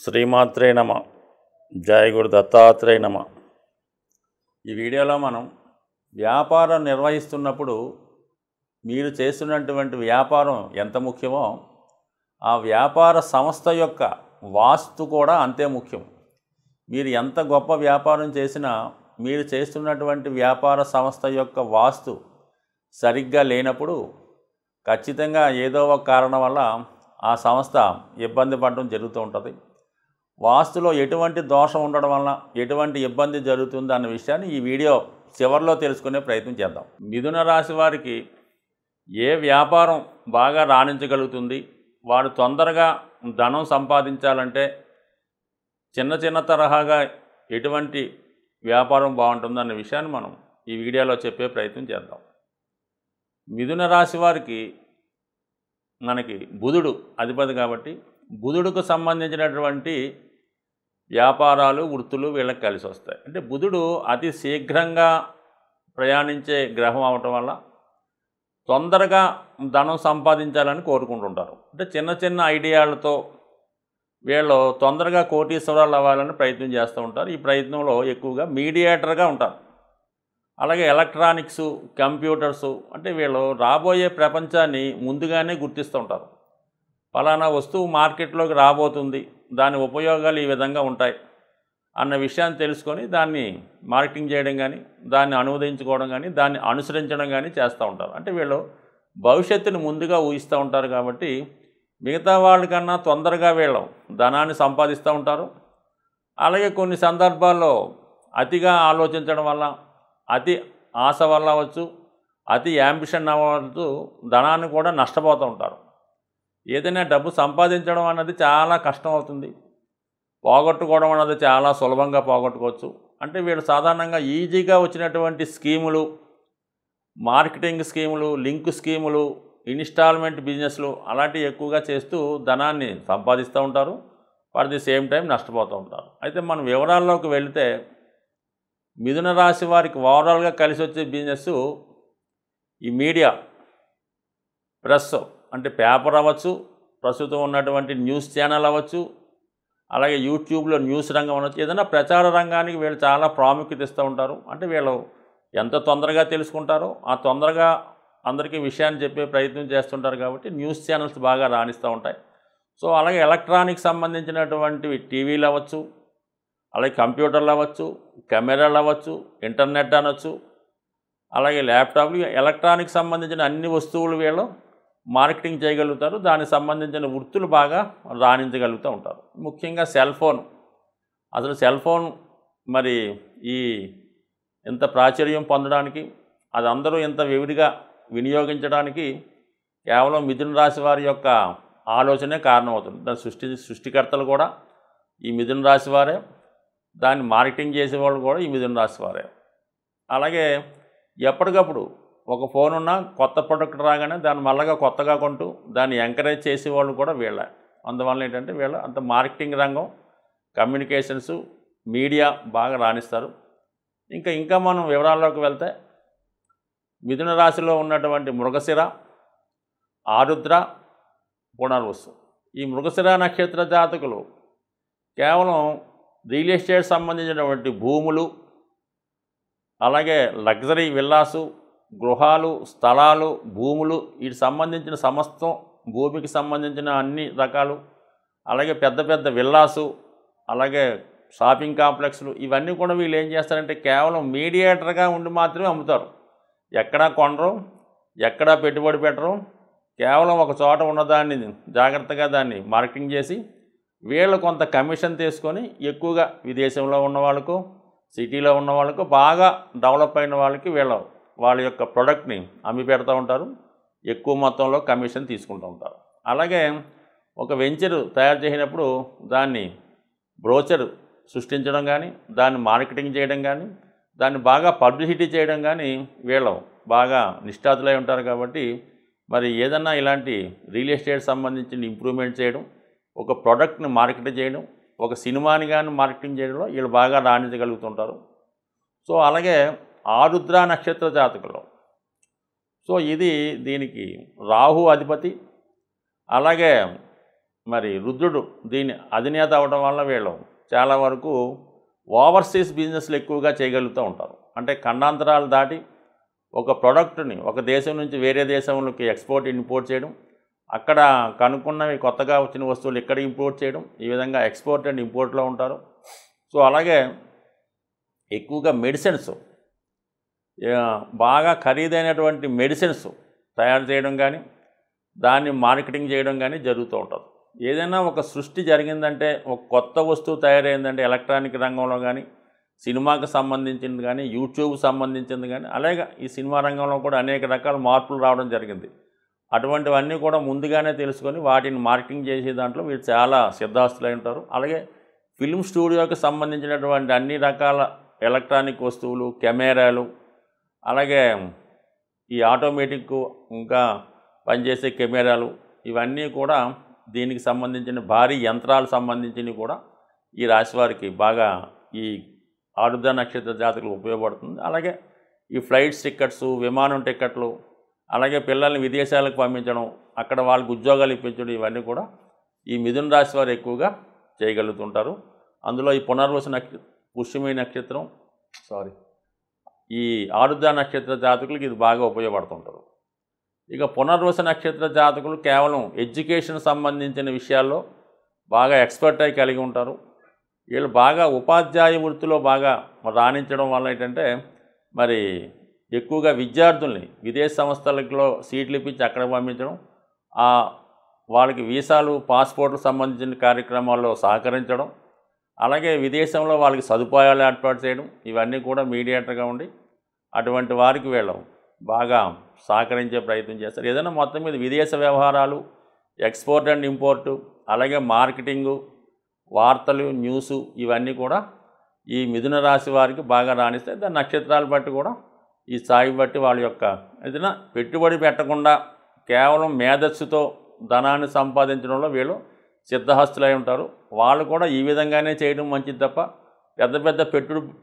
శ్రీమాత్రే నమ. జయ గురు దత్తాత్రేయ నమ. ఈ వీడియోలో మనం వ్యాపారం నిర్వహిస్తున్నప్పుడు మీరు చేస్తున్నటువంటి వ్యాపారం ఎంత ముఖ్యమో ఆ వ్యాపార సంస్థ యొక్క వాస్తు కూడా అంతే ముఖ్యం. మీరు ఎంత గొప్ప వ్యాపారం చేసినా మీరు చేస్తున్నటువంటి వ్యాపార సంస్థ యొక్క వాస్తు సరిగ్గా లేనప్పుడు ఖచ్చితంగా ఏదో ఒక కారణం వల్ల ఆ సంస్థ ఇబ్బంది పడడం జరుగుతూ ఉంటుంది. వాస్తులో ఎటువంటి దోషం ఉండడం వలన ఎటువంటి ఇబ్బంది జరుగుతుంది అన్న విషయాన్ని ఈ వీడియో చివరిలో తెలుసుకునే ప్రయత్నం చేద్దాం. మిథున రాశి వారికి ఏ వ్యాపారం బాగా రాణించగలుగుతుంది, వారు తొందరగా ధనం సంపాదించాలంటే చిన్న చిన్న తరహాగా ఎటువంటి వ్యాపారం బాగుంటుంది అన్న విషయాన్ని మనం ఈ వీడియోలో చెప్పే ప్రయత్నం చేద్దాం. మిథున రాశి వారికి మనకి బుధుడు అధిపతి కాబట్టి బుధుడుకు సంబంధించినటువంటి వ్యాపారాలు వృత్తులు వీళ్ళకి కలిసి వస్తాయి. అంటే బుధుడు అతి శీఘ్రంగా ప్రయాణించే గ్రహం అవటం వల్ల తొందరగా ధనం సంపాదించాలని కోరుకుంటుంటారు. అంటే చిన్న చిన్న ఐడియాలతో వీళ్ళు తొందరగా కోటీశ్వరాలు అవ్వాలని ప్రయత్నం చేస్తూ ఉంటారు. ఈ ప్రయత్నంలో ఎక్కువగా మీడియేటర్గా ఉంటారు. అలాగే ఎలక్ట్రానిక్సు, కంప్యూటర్సు, అంటే వీళ్ళు రాబోయే ప్రపంచాన్ని ముందుగానే గుర్తిస్తూ ఉంటారు. ఫలానా వస్తువు మార్కెట్లోకి రాబోతుంది, దాని ఉపయోగాలు ఈ విధంగా ఉంటాయి అన్న విషయాన్ని తెలుసుకొని దాన్ని మార్కెటింగ్ చేయడం కానీ, దాన్ని అనువదించుకోవడం కానీ, దాన్ని అనుసరించడం కానీ చేస్తూ ఉంటారు. అంటే వీళ్ళు భవిష్యత్తుని ముందుగా ఊహిస్తూ ఉంటారు కాబట్టి మిగతా వాళ్ళకన్నా తొందరగా వీళ్ళు ధనాన్ని సంపాదిస్తూ ఉంటారు. అలాగే కొన్ని సందర్భాల్లో అతిగా ఆలోచించడం వల్ల, అతి ఆశ వల్ల అవ్వచ్చు, అతి యాంబిషన్ అవ్వచ్చు, ధనాన్ని కూడా నష్టపోతూ ఉంటారు. ఏదైనా డబ్బు సంపాదించడం అన్నది చాలా కష్టం అవుతుంది, పోగొట్టుకోవడం అన్నది చాలా సులభంగా పోగొట్టుకోవచ్చు. అంటే వీళ్ళు సాధారణంగా ఈజీగా వచ్చినటువంటి స్కీములు, మార్కెటింగ్ స్కీములు, లింక్ స్కీములు, ఇన్స్టాల్మెంట్ బిజినెస్లు అలాంటివి ఎక్కువగా చేస్తూ ధనాన్ని సంపాదిస్తూ ఉంటారు. ఫర్ ది సేమ్ టైం నష్టపోతూ ఉంటారు. అయితే మనం వివరాల్లోకి వెళితే మిథున రాశి వారికి ఓవరాల్గా కలిసి వచ్చే బిజినెస్ ఈ మీడియా, ప్రెస్ అంటే పేపర్ అవ్వచ్చు, ప్రస్తుతం ఉన్నటువంటి న్యూస్ ఛానల్ అవ్వచ్చు, అలాగే యూట్యూబ్లో న్యూస్ రంగం అవ్వచ్చు, ఏదైనా ప్రచార రంగానికి వీళ్ళు చాలా ప్రాముఖ్యత ఇస్తూ ఉంటారు. అంటే వీళ్ళు ఎంత తొందరగా తెలుసుకుంటారో ఆ తొందరగా అందరికీ విషయాన్ని చెప్పే ప్రయత్నం చేస్తుంటారు కాబట్టి న్యూస్ ఛానల్స్ బాగా రాణిస్తూ ఉంటాయి. సో అలాగే ఎలక్ట్రానిక్ సంబంధించినటువంటివి టీవీలు అవ్వచ్చు, అలాగే కంప్యూటర్లు అవ్వచ్చు, కెమెరాలు అవ్వచ్చు, ఇంటర్నెట్ అనవచ్చు, అలాగే ల్యాప్టాప్లు, ఎలక్ట్రానిక్ సంబంధించిన అన్ని వస్తువులు వీళ్ళు మార్కెటింగ్ చేయగలుగుతారు. దానికి సంబంధించిన వృత్తులు బాగా రాణించగలుగుతూ ఉంటారు. ముఖ్యంగా సెల్ ఫోన్, అసలు సెల్ ఫోన్ మరి ఈ ఇంత ప్రాచుర్యం పొందడానికి, అది అందరూ ఇంత వివిడిగా వినియోగించడానికి కేవలం మిథున రాశి వారి యొక్క ఆలోచనే కారణమవుతుంది. దాని సృష్టికర్తలు కూడా ఈ మిథున రాశి వారే, దాన్ని మార్కెటింగ్ చేసేవాళ్ళు కూడా ఈ మిథున రాశి వారే. అలాగే ఎప్పటికప్పుడు ఒక ఫోన్ ఉన్న కొత్త ప్రొడక్ట్ రాగానే దాన్ని మళ్ళగా కొత్తగా కొంటూ దాన్ని ఎంకరేజ్ చేసేవాళ్ళు కూడా వీళ్ళే. అందువల్ల ఏంటంటే వీళ్ళ అంత మార్కెటింగ్ రంగం, కమ్యూనికేషన్స్, మీడియా బాగా రాణిస్తారు. ఇంకా మనం వివరాల్లోకి వెళ్తే మిథున రాశిలో ఉన్నటువంటి మృగశిర, ఆరుద్ర, పునర్వసు, ఈ మృగశిర నక్షత్ర జాతకులు కేవలం రియల్ ఎస్టేట్ సంబంధించినటువంటి భూములు, అలాగే లగ్జరీ విల్లాసు, గృహాలు, స్థలాలు, భూములు, వీటికి సంబంధించిన సమస్తం, భూమికి సంబంధించిన అన్ని రకాలు, అలాగే పెద్ద పెద్ద విల్లాసు, అలాగే షాపింగ్ కాంప్లెక్స్లు, ఇవన్నీ కూడా వీళ్ళు ఏం చేస్తారంటే కేవలం మీడియేటర్గా ఉండి మాత్రమే అమ్ముతారు. ఎక్కడా కొనరు, ఎక్కడా పెట్టుబడి పెట్టరు. కేవలం ఒక చోట ఉన్నదాన్ని జాగ్రత్తగా దాన్ని మార్కెటింగ్ చేసి వీళ్ళు కొంత కమిషన్ తీసుకొని ఎక్కువగా విదేశంలో ఉన్న వాళ్ళకు, సిటీలో ఉన్న వాళ్ళకు, బాగా డెవలప్ అయిన వాళ్ళకి వాళ్ళ యొక్క ప్రోడక్ట్ని అమ్మి పెడతా ఉంటారు. ఎక్కువ మొత్తంలో కమిషన్ తీసుకుంటూ ఉంటారు. అలాగే ఒక వెంచరు తయారు చేసినప్పుడు దాన్ని బ్రోచర్ సృష్టించడం కానీ, దాన్ని మార్కెటింగ్ చేయడం కానీ, దాన్ని బాగా పబ్లిసిటీ చేయడం కానీ వీళ్ళు బాగా నిష్ఠాతులై ఉంటారు. కాబట్టి మరి ఏదన్నా ఇలాంటి రియల్ ఎస్టేట్ సంబంధించిన ఇంప్రూవ్మెంట్ చేయడం, ఒక ప్రోడక్ట్ని మార్కెట్ చేయడం, ఒక సినిమాని కానీ మార్కెటింగ్ చేయడంలో వీళ్ళు బాగా రాణించగలుగుతుంటారు. సో అలాగే ఆరుద్ర నక్షత్ర జాతకులు, సో దీనికి రాహు అధిపతి, అలాగే మరి రుద్రుడు దీని అధినేత అవ్వడం వల్ల వీళ్ళు చాలా వరకు ఓవర్సీస్ బిజినెస్లు ఎక్కువగా చేయగలుగుతూ ఉంటారు. అంటే ఖండాంతరాలు దాటి ఒక ప్రోడక్ట్ని ఒక దేశం నుంచి వేరే దేశంలోకి ఎక్స్పోర్ట్ ఇంపోర్ట్ చేయడం, అక్కడ కనుక్కున్నవి కొత్తగా వచ్చిన వస్తువులు ఇక్కడ ఇంపోర్ట్ చేయడం, ఈ విధంగా ఎక్స్పోర్ట్ అండ్ ఇంపోర్ట్లో ఉంటారు. సో అలాగే ఎక్కువగా మెడిసిన్స్, బాగా ఖరీదైనటువంటి మెడిసిన్స్ తయారు చేయడం కానీ దాన్ని మార్కెటింగ్ చేయడం కానీ జరుగుతూ ఉంటుంది. ఏదైనా ఒక సృష్టి జరిగిందంటే, ఒక కొత్త వస్తువు తయారైందంటే ఎలక్ట్రానిక్ రంగంలో కానీ, సినిమాకి సంబంధించింది కానీ, యూట్యూబ్ సంబంధించింది కానీ, అలాగే ఈ సినిమా రంగంలో కూడా అనేక రకాల మార్పులు రావడం జరిగింది. అటువంటివన్నీ కూడా ముందుగానే తెలుసుకొని వాటిని మార్కెటింగ్ చేసే దాంట్లో వీళ్ళు చాలా సిద్ధాస్తులై ఉంటారు. అలాగే ఫిల్మ్ స్టూడియోకి సంబంధించినటువంటి అన్ని రకాల ఎలక్ట్రానిక్ వస్తువులు, కెమెరాలు, అలాగే ఈ ఆటోమేటిక్ ఇంకా పనిచేసే కెమెరాలు, ఇవన్నీ కూడా దీనికి సంబంధించిన భారీ యంత్రాలు సంబంధించినవి కూడా ఈ రాశి వారికి బాగా ఈ ఆరుద్ర నక్షత్ర జాతకులు ఉపయోగపడుతుంది. అలాగే ఈ ఫ్లైట్స్ టికెట్స్, విమానం టికెట్లు, అలాగే పిల్లల్ని విదేశాలకు పంపించడం, అక్కడ వాళ్ళకి ఉద్యోగాలు ఇప్పించడం, ఇవన్నీ కూడా ఈ మిథున రాశి వారు ఎక్కువగా చేయగలుగుతుంటారు. అందులో ఈ పుష్యమి నక్షత్రం ఈ ఆరుద్ర నక్షత్ర జాతకులకి ఇది బాగా ఉపయోగపడుతుంటారు. ఇక పునర్వసు నక్షత్ర జాతకులు కేవలం ఎడ్యుకేషన్ సంబంధించిన విషయాల్లో బాగా ఎక్స్పర్ట్ అయి కలిగి ఉంటారు. వీళ్ళు బాగా ఉపాధ్యాయ వృత్తిలో బాగా రాణించడం వల్ల ఏంటంటే మరి ఎక్కువగా విద్యార్థుల్ని విదేశీ సంస్థలలో సీట్లు ఇప్పించి అక్కడ పంపించడం, వాళ్ళకి వీసాలు, పాస్పోర్ట్లకు సంబంధించిన కార్యక్రమాల్లో సహకరించడం, అలాగే విదేశంలో వాళ్ళకి సదుపాయాలు ఏర్పాటు చేయడం, ఇవన్నీ కూడా మీడియేటర్గా ఉండి అటువంటి వారికి వీళ్ళు బాగా సహకరించే ప్రయత్నం చేస్తారు. ఏదైనా మొత్తం మీద విదేశ వ్యవహారాలు, ఎక్స్పోర్ట్ అండ్ ఇంపోర్టు, అలాగే మార్కెటింగు, వార్తలు, న్యూసు, ఇవన్నీ కూడా ఈ మిథున రాశి వారికి బాగా రాణిస్తాయి. దాని నక్షత్రాలు బట్టి కూడా ఈ స్థాయి బట్టి వాళ్ళ యొక్క ఏదైనా పెట్టుబడి పెట్టకుండా కేవలం మేధస్సుతో ధనాన్ని సంపాదించడంలో వీళ్ళు సిద్ధహస్తులై ఉంటారు. వాళ్ళు కూడా ఈ విధంగానే చేయడం మంచిది తప్ప పెద్ద పెద్ద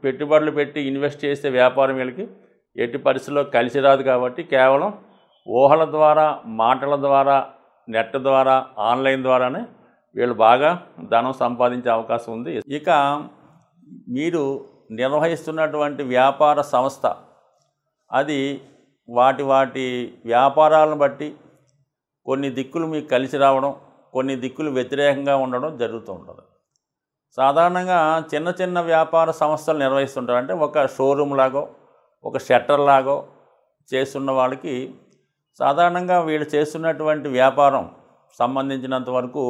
పెట్టుబడులు పెట్టి ఇన్వెస్ట్ చేసే వ్యాపారం వీళ్ళకి ఎట్టి పరిస్థితుల్లో కలిసి రాదు. కాబట్టి కేవలం ఊహల ద్వారా, మాటల ద్వారా, నెట్ ద్వారా, ఆన్లైన్ ద్వారానే వీళ్ళు బాగా ధనం సంపాదించే అవకాశం ఉంది. ఇక మీరు నిర్వహిస్తున్నటువంటి వ్యాపార సంస్థ అది వాటి వ్యాపారాలను బట్టి కొన్ని దిక్కులు మీకు కలిసి రావడం, కొన్ని దిక్కులు వ్యతిరేకంగా ఉండడం జరుగుతూ ఉంటుంది. సాధారణంగా చిన్న చిన్న వ్యాపార సంస్థలు నిర్వహిస్తుంటారు. అంటే ఒక షోరూమ్ లాగో, ఒక షట్టర్ లాగో చేస్తున్న వాళ్ళకి సాధారణంగా వీళ్ళు చేస్తున్నటువంటి వ్యాపారం సంబంధించినంత వరకు,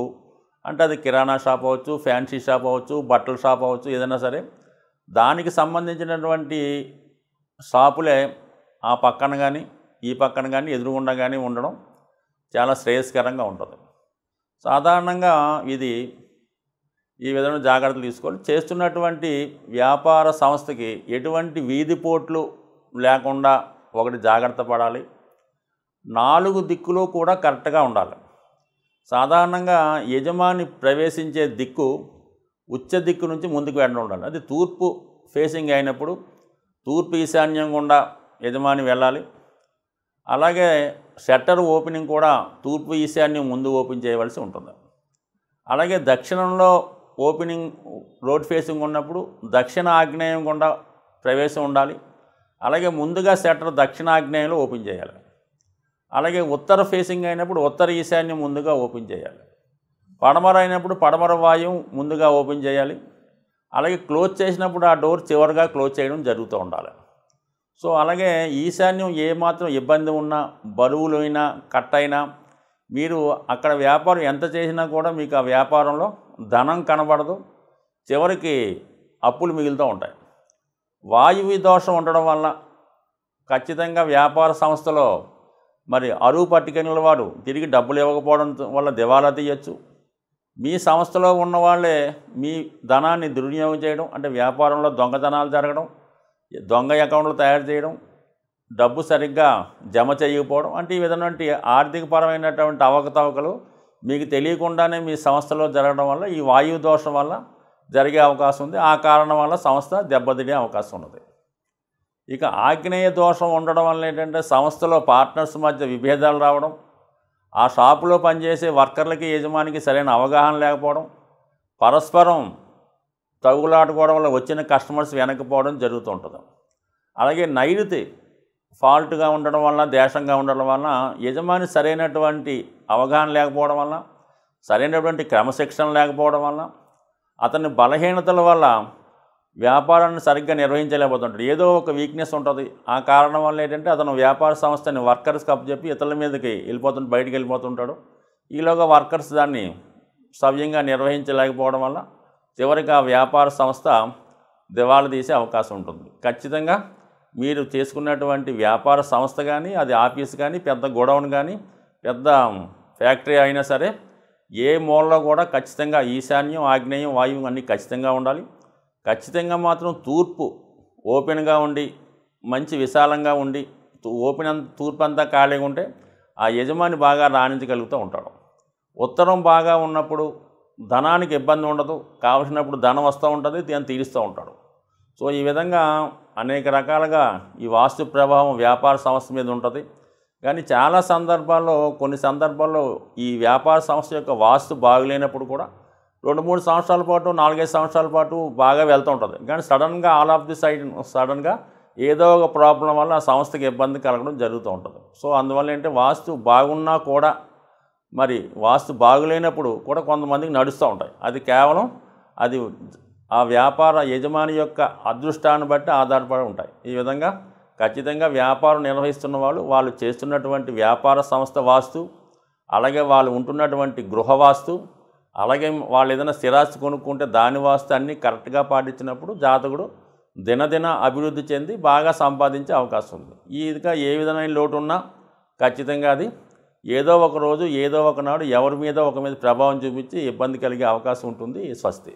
అంటే అది కిరాణా షాప్ అవ్వచ్చు, ఫ్యాన్సీ షాప్ అవ్వచ్చు, బట్టల షాప్ అవ్వచ్చు, ఏదైనా సరే దానికి సంబంధించినటువంటి షాపులే ఆ పక్కన కానీ ఈ పక్కన కానీ ఎదురుగుండా కానీ ఉండడం చాలా శ్రేయస్కరంగా ఉంటుంది. సాధారణంగా ఇది ఈ విధంగా జాగ్రత్తలు తీసుకోవాలి. చేస్తున్నటువంటి వ్యాపార సంస్థకి ఎటువంటి వీధిపోట్లు లేకుండా ఒకటి జాగ్రత్త పడాలి. 4 దిక్కులు కూడా కరెక్ట్గా ఉండాలి. సాధారణంగా యజమాని ప్రవేశించే దిక్కు ఉచ్చ దిక్కు నుంచి ముందుకు వెళ్ళడం ఉండాలి. అది తూర్పు ఫేసింగ్ అయినప్పుడు తూర్పు ఈశాన్యం గుండా యజమాని వెళ్ళాలి. అలాగే షట్టర్ ఓపెనింగ్ కూడా తూర్పు ఈశాన్యం ముందు ఓపెన్ చేయవలసి ఉంటుంది. అలాగే దక్షిణంలో ఓపెనింగ్ రోడ్ ఫేసింగ్ ఉన్నప్పుడు దక్షిణ ఆగ్నేయం గుండా ప్రవేశం ఉండాలి. అలాగే ముందుగా షట్టర్ దక్షిణాగ్నేయంలో ఓపెన్ చేయాలి. అలాగే ఉత్తర ఫేసింగ్ అయినప్పుడు ఉత్తర ఈశాన్యం ముందుగా ఓపెన్ చేయాలి. పడమర అయినప్పుడు పడమర వాయువు ముందుగా ఓపెన్ చేయాలి. అలాగే క్లోజ్ చేసినప్పుడు ఆ డోర్ చివరిగా క్లోజ్ చేయడం జరుగుతూ ఉండాలి. సో అలాగే ఈశాన్యం ఏమాత్రం ఇబ్బంది ఉన్నా, బరువులైనా, కట్టైనా మీరు అక్కడ వ్యాపారం ఎంత చేసినా కూడా మీకు ఆ వ్యాపారంలో ధనం కనబడదు. చివరికి అప్పులు మిగులుతూ ఉంటాయి. వాయువు దోషం ఉండడం వల్ల ఖచ్చితంగా వ్యాపార సంస్థలో మరి అరువు పట్టుకెళ్ళిన వాడు తిరిగి డబ్బులు ఇవ్వకపోవడం వల్ల దివాలా తీయచ్చు. మీ సంస్థలో ఉన్న వాళ్ళే మీ ధనాన్ని దుర్వినియోగం చేయడం, అంటే వ్యాపారంలో దొంగతనాలు జరగడం, దొంగ అకౌంట్లు తయారు చేయడం, డబ్బు సరిగ్గా జమ చేయకపోవడం, అంటే ఈ విధమైనటువంటి ఆర్థికపరమైనటువంటి అవకతవకలు మీకు తెలియకుండానే మీ సంస్థలో జరగడం వల్ల ఈ వాయువు దోషం వల్ల జరిగే అవకాశం ఉంది. ఆ కారణం వల్ల సంస్థ దెబ్బతినే అవకాశం ఉన్నది. ఇక ఆగ్నేయ దోషం ఉండడం వల్ల ఏంటంటే సంస్థలో పార్ట్నర్స్ మధ్య విభేదాలు రావడం, ఆ షాపులో పనిచేసే వర్కర్లకి యజమానికి సరైన అవగాహన లేకపోవడం, పరస్పరం తగులాడుకోవడం వల్ల వచ్చిన కస్టమర్స్ వెనక్కిపోవడం జరుగుతూ ఉంటుంది. అలాగే నైరుతి ఫాల్ట్గా ఉండడం వల్ల, దేశంగా ఉండడం వలన యజమాని సరైనటువంటి అవగాహన లేకపోవడం వల్ల, సరైనటువంటి క్రమశిక్షణ లేకపోవడం వల్ల, అతని బలహీనతల వల్ల వ్యాపారాన్ని సరిగ్గా నిర్వహించలేకపోతుంటాడు. ఏదో ఒక వీక్నెస్ ఉంటుంది. ఆ కారణం వల్ల ఏంటంటే అతను వ్యాపార సంస్థని వర్కర్స్కి అప్పచెప్పి ఇతరుల మీదకి బయటికి వెళ్ళిపోతుంటాడు. ఈలోగా వర్కర్స్ దాన్ని సవ్యంగా నిర్వహించలేకపోవడం వల్ల చివరికి ఆ వ్యాపార సంస్థ దివాళా తీసే అవకాశం ఉంటుంది. ఖచ్చితంగా మీరు చేసుకున్నటువంటి వ్యాపార సంస్థ కానీ, అది ఆఫీస్ కానీ, పెద్ద గోడౌన్ కానీ, పెద్ద ఫ్యాక్టరీ అయినా సరే, ఏ మూలలో కూడా ఖచ్చితంగా ఈశాన్యం, ఆగ్నేయం, వాయువు అన్నీ ఖచ్చితంగా ఉండాలి. ఖచ్చితంగా మాత్రం తూర్పు ఓపెన్గా ఉండి, మంచి విశాలంగా ఉండి, తూర్పు అంతా ఖాళీగా ఉంటే ఆ యజమాని బాగా రాణించగలుగుతూ ఉంటాడు. ఉత్తరం బాగా ఉన్నప్పుడు ధనానికి ఇబ్బంది ఉండదు, కావలసినప్పుడు ధనం వస్తూ ఉంటుంది, దాన్ని తీరుస్తూ ఉంటాడు. సో ఈ విధంగా అనేక రకాలుగా ఈ వాస్తు ప్రభావం వ్యాపార సంస్థ మీద ఉంటుంది. కానీ చాలా సందర్భాల్లో, కొన్ని సందర్భాల్లో ఈ వ్యాపార సంస్థ యొక్క వాస్తు బాగులేనప్పుడు కూడా 2-3 సంవత్సరాల పాటు, 4-5 సంవత్సరాల పాటు బాగా వెళ్తూ ఉంటుంది. కానీ సడన్గా ఆల్ ఆఫ్ ది సడన్గా ఏదో ఒక ప్రాబ్లం వల్ల ఆ సంస్థకి ఇబ్బంది కలగడం జరుగుతూ ఉంటుంది. సో అందువల్ల ఏంటంటే వాస్తు బాగున్నా కూడా, మరి వాస్తు బాగులేనప్పుడు కూడా కొంతమందికి నడుస్తూ ఉంటాయి. అది కేవలం అది ఆ వ్యాపార యజమాని యొక్క అదృష్టాన్ని బట్టి ఆధారపడి ఉంటాయి. ఈ విధంగా ఖచ్చితంగా వ్యాపారం నిర్వహిస్తున్న వాళ్ళు చేస్తున్నటువంటి వ్యాపార సంస్థ వాస్తు, అలాగే వాళ్ళు ఉంటున్నటువంటి గృహ వాస్తు, అలాగే వాళ్ళు ఏదైనా స్థిరాస్తి కొనుక్కుంటే దాని వాస్తు అన్నీ కరెక్ట్గా పాటించినప్పుడు జాతకుడు దినదిన అభివృద్ధి చెంది బాగా సంపాదించే అవకాశం ఉంది. ఇదిగా ఏ విధమైన లోటు ఉన్నా ఖచ్చితంగా అది ఏదో ఒక రోజు, ఏదో ఒకనాడు ఎవరి మీద ప్రభావం చూపించి ఇబ్బంది కలిగే అవకాశం ఉంటుంది. స్వస్తి.